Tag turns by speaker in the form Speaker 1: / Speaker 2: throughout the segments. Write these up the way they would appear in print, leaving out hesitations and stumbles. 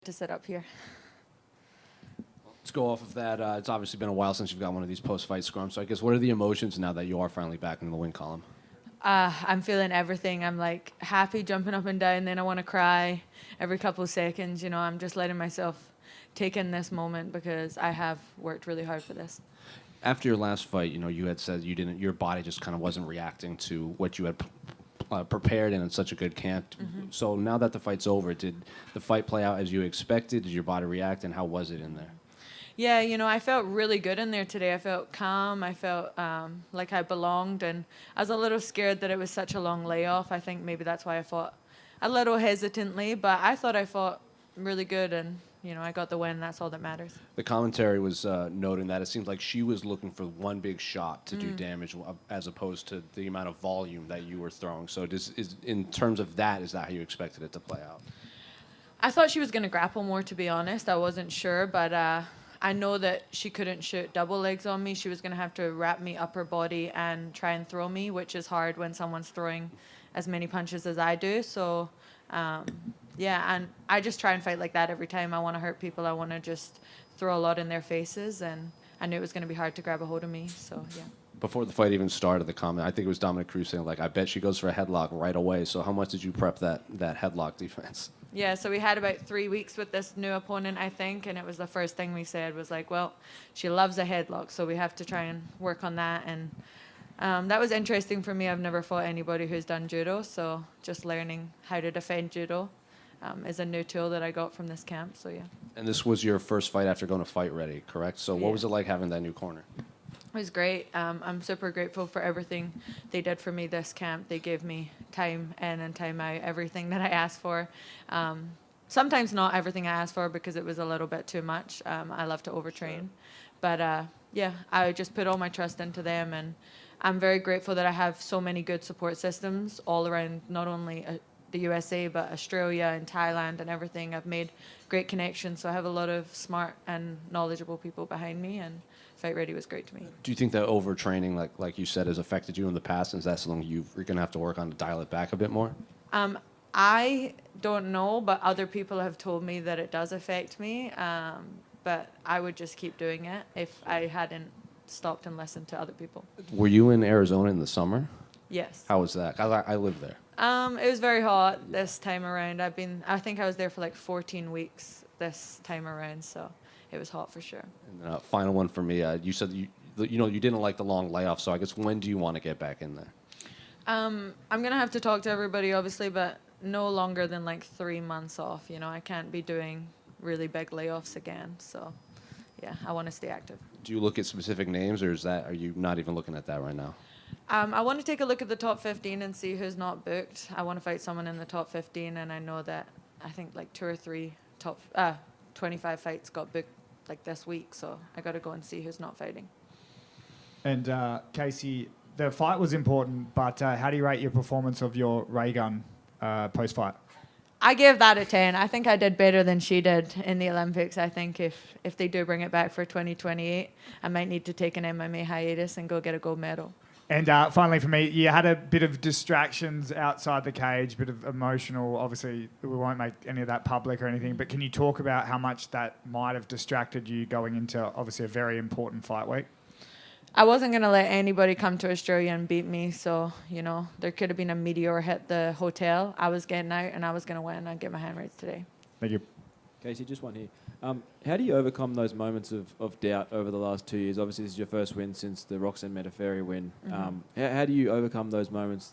Speaker 1: to sit up here.
Speaker 2: Let's go off of that. It's obviously been a while since you've got one of these post-fight scrums. So I guess what are the emotions now that you are finally back in the win column?
Speaker 1: I'm feeling everything. I'm like happy, jumping up and down. Then I want to cry every couple of seconds. I'm just letting myself take in this moment because I have worked really hard for this.
Speaker 2: After your last fight, you had said your body just kind of wasn't reacting to what you had prepared in such a good camp. Mm-hmm. So now that the fight's over, did the fight play out as you expected? Did your body react, and how was it in there?
Speaker 1: Yeah, I felt really good in there today. I felt calm. I felt like I belonged, and I was a little scared that it was such a long layoff. I think maybe that's why I fought a little hesitantly, but I thought I fought really good, and I got the win. That's all that matters.
Speaker 2: The commentary was noting that it seems like she was looking for one big shot to do damage, as opposed to the amount of volume that you were throwing. So, in terms of that, is that how you expected it to play out?
Speaker 1: I thought she was going to grapple more, to be honest. I wasn't sure, but I know that she couldn't shoot double legs on me. She was going to have to wrap me upper body and try and throw me, which is hard when someone's throwing as many punches as I do. So, yeah, and I just try and fight like that every time. I want to hurt people. I want to just throw a lot in their faces, and I knew it was going to be hard to grab a hold of me. So, yeah.
Speaker 2: Before the fight even started, the comment, I think it was Dominic Cruz saying, I bet she goes for a headlock right away. So how much did you prep that headlock defense?
Speaker 1: Yeah, so we had about 3 weeks with this new opponent, I think, and it was the first thing we said was well, she loves a headlock, so we have to try and work on that. And that was interesting for me. I've never fought anybody who's done judo, so just learning how to defend judo is a new tool that I got from this camp, so yeah.
Speaker 2: And this was your first fight after going to Fight Ready, correct? So what
Speaker 1: Yeah.
Speaker 2: was it like having that new corner?
Speaker 1: It was great. I'm super grateful for everything they did for me this camp. They gave me time in and time out, everything that I asked for. Sometimes not everything I asked for because it was a little bit too much. I love to overtrain. Sure. But yeah, I just put all my trust into them. And I'm very grateful that I have so many good support systems all around, not only the USA, but Australia and Thailand and everything. I've made great connections. So I have a lot of smart and knowledgeable people behind me. And Fight Ready was great to me.
Speaker 2: Do you think that overtraining, like you said, has affected you in the past? And is that something you're going to have to work on to dial it back a bit more?
Speaker 1: I don't know, but other people have told me that it does affect me. But I would just keep doing it if I hadn't stopped and listened to other people.
Speaker 2: Were you in Arizona in the summer?
Speaker 1: Yes.
Speaker 2: How was that? I live there.
Speaker 1: It was very hot this time around. I think I was there for 14 weeks this time around, so it was hot for sure.
Speaker 2: And final one for me. You said you didn't like the long layoff, so I guess when do you want to get back in there?
Speaker 1: I'm going to have to talk to everybody, obviously, but no longer than 3 months off. I can't be doing really big layoffs again. So, yeah, I want to stay active.
Speaker 2: Do you look at specific names, or are you not even looking at that right now?
Speaker 1: I want to take a look at the top 15 and see who's not booked. I want to fight someone in the top 15, and I know that I think 2 or 3 top 25 fights got booked this week, so I got to go and see who's not fighting.
Speaker 3: And Casey, the fight was important, but how do you rate your performance of your ray gun post-fight?
Speaker 1: I gave that a 10. I think I did better than she did in the Olympics. I think if they do bring it back for 2028, I might need to take an MMA hiatus and go get a gold medal.
Speaker 3: And finally for me, you had a bit of distractions outside the cage, a bit of emotional. Obviously, we won't make any of that public or anything, but can you talk about how much that might have distracted you going into obviously a very important fight week?
Speaker 1: I wasn't going to let anybody come to Australia and beat me, so, there could have been a meteor hit the hotel. I was getting out, and I was going to win and get my hand raised today.
Speaker 3: Thank you.
Speaker 4: Casey, just one here. How do you overcome those moments of doubt over the last 2 years? Obviously, this is your first win since the Roxanne Medaferi win. Mm-hmm. How do you overcome those moments,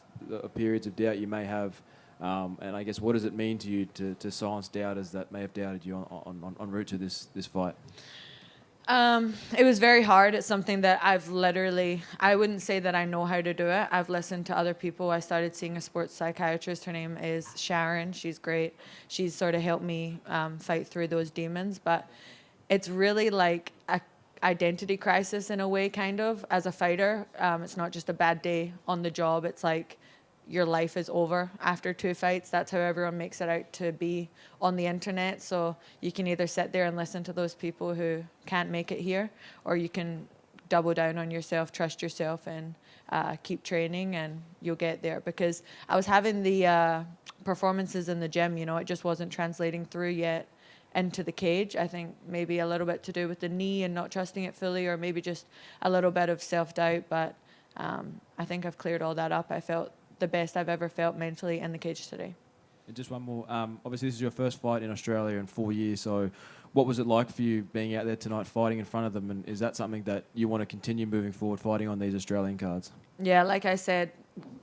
Speaker 4: periods of doubt you may have? And I guess, what does it mean to you to silence doubters that may have doubted you en route to this fight?
Speaker 1: It was very hard. It's something that I wouldn't say that I know how to do it. I've listened to other people. I started seeing a sports psychiatrist. Her name is Sharon. She's great. She's sort of helped me fight through those demons. But it's really like a identity crisis in a way, kind of, as a fighter. It's not just a bad day on the job. It's like your life is over after 2 fights. That's how everyone makes it out to be on the internet. So you can either sit there and listen to those people who can't make it here, or you can double down on yourself, trust yourself, and keep training, and you'll get there. Because I was having the performances in the gym, it just wasn't translating through yet into the cage. I think maybe a little bit to do with the knee and not trusting it fully, or maybe just a little bit of self-doubt. But I think I've cleared all that up. I felt the best I've ever felt mentally in the cage today.
Speaker 4: And just one more. Obviously, this is your first fight in Australia in 4 years. So, what was it like for you being out there tonight, fighting in front of them? And is that something that you want to continue moving forward, fighting on these Australian cards?
Speaker 1: Yeah, like I said,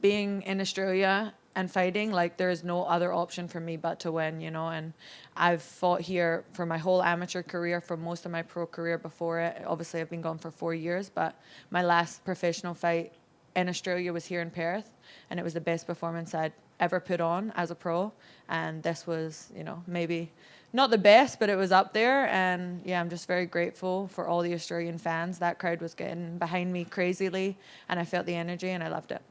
Speaker 1: being in Australia and fighting, like there is no other option for me but to win, you know. And I've fought here for my whole amateur career, for most of my pro career before it. Obviously, I've been gone for 4 years, but my last professional fight in Australia was here in Perth, and it was the best performance I'd ever put on as a pro. And this was, you know, maybe not the best, but it was up there. And yeah, I'm just very grateful for all the Australian fans. That crowd was getting behind me crazily, and I felt the energy and I loved it.